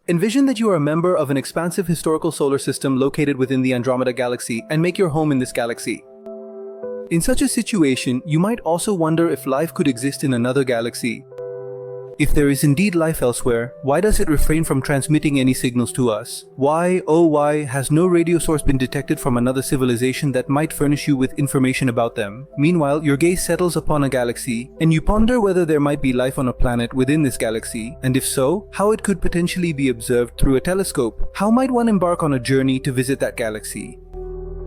Envision that you are a member of an expansive historical solar system located within the Andromeda Galaxy and make your home in this galaxy. In such a situation, you might also wonder if life could exist in another galaxy. If there is indeed life elsewhere, why does it refrain from transmitting any signals to us? Why, oh why, has no radio source been detected from another civilization that might furnish you with information about them? Meanwhile, your gaze settles upon a galaxy, and you ponder whether there might be life on a planet within this galaxy, and if so, how it could potentially be observed through a telescope. How might one embark on a journey to visit that galaxy?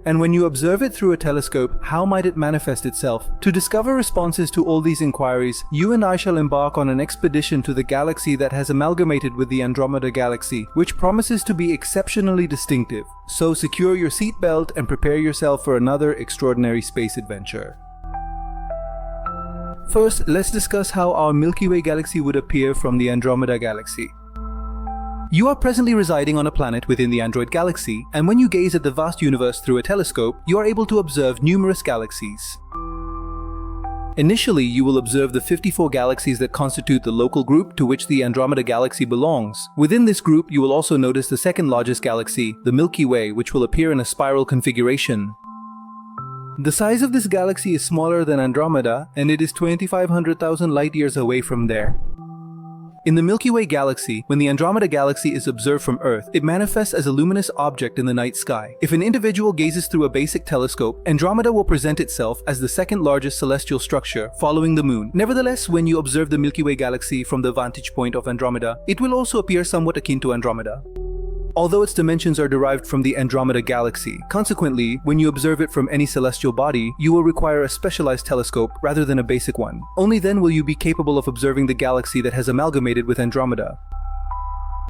And when you observe it through a telescope, how might it manifest itself? To discover responses to all these inquiries, you and I shall embark on an expedition to the galaxy that has amalgamated with the Andromeda Galaxy, which promises to be exceptionally distinctive. So secure your seatbelt and prepare yourself for another extraordinary space adventure. First, let's discuss how our Milky Way galaxy would appear from the Andromeda Galaxy. You are presently residing on a planet within the Android Galaxy, and when you gaze at the vast universe through a telescope, you are able to observe numerous galaxies. Initially, you will observe the 54 galaxies that constitute the local group to which the Andromeda Galaxy belongs. Within this group, you will also notice the second largest galaxy, the Milky Way, which will appear in a spiral configuration. The size of this galaxy is smaller than Andromeda, and it is 2,500,000 light-years away from there. In the Milky Way galaxy, when the Andromeda Galaxy is observed from Earth, it manifests as a luminous object in the night sky. If an individual gazes through a basic telescope, Andromeda will present itself as the second largest celestial structure, following the Moon. Nevertheless, when you observe the Milky Way galaxy from the vantage point of Andromeda, it will also appear somewhat akin to Andromeda, although its dimensions are derived from the Andromeda Galaxy. Consequently, when you observe it from any celestial body, you will require a specialized telescope rather than a basic one. Only then will you be capable of observing the galaxy that has amalgamated with Andromeda.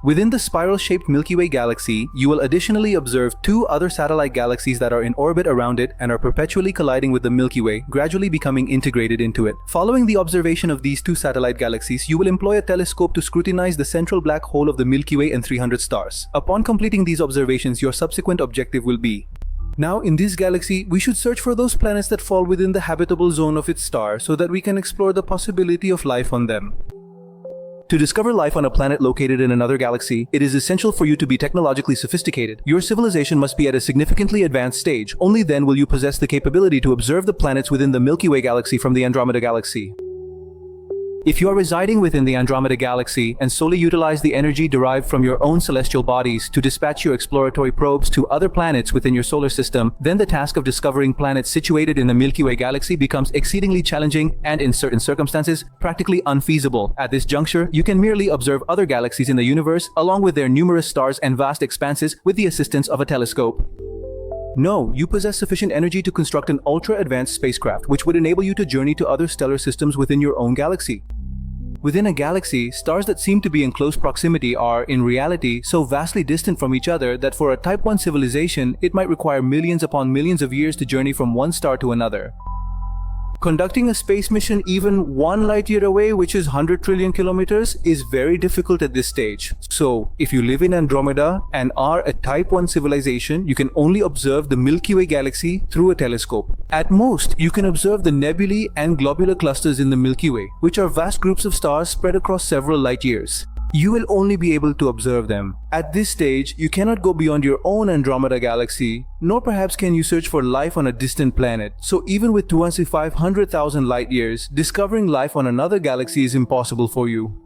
Within the spiral-shaped Milky Way galaxy, you will additionally observe two other satellite galaxies that are in orbit around it and are perpetually colliding with the Milky Way, gradually becoming integrated into it. Following the observation of these two satellite galaxies, you will employ a telescope to scrutinize the central black hole of the Milky Way and 300 stars. Upon completing these observations, your subsequent objective will be: now, in this galaxy, we should search for those planets that fall within the habitable zone of its star so that we can explore the possibility of life on them. To discover life on a planet located in another galaxy, it is essential for you to be technologically sophisticated. Your civilization must be at a significantly advanced stage. Only then will you possess the capability to observe the planets within the Milky Way galaxy from the Andromeda Galaxy. If you are residing within the Andromeda Galaxy and solely utilize the energy derived from your own celestial bodies to dispatch your exploratory probes to other planets within your solar system, then the task of discovering planets situated in the Milky Way galaxy becomes exceedingly challenging and, in certain circumstances, practically unfeasible. At this juncture, you can merely observe other galaxies in the universe along with their numerous stars and vast expanses with the assistance of a telescope. No, you possess sufficient energy to construct an ultra-advanced spacecraft which would enable you to journey to other stellar systems within your own galaxy. Within a galaxy, stars that seem to be in close proximity are, in reality, so vastly distant from each other that for a Type 1 civilization, it might require millions upon millions of years to journey from one star to another. Conducting a space mission even 1 light-year away, which is 100 trillion kilometers, is very difficult at this stage. So, if you live in Andromeda and are a Type 1 civilization, you can only observe the Milky Way galaxy through a telescope. At most, you can observe the nebulae and globular clusters in the Milky Way, which are vast groups of stars spread across several light-years. You will only be able to observe them. At this stage, you cannot go beyond your own Andromeda Galaxy, nor perhaps can you search for life on a distant planet. So even with 2,500,000 light-years, discovering life on another galaxy is impossible for you.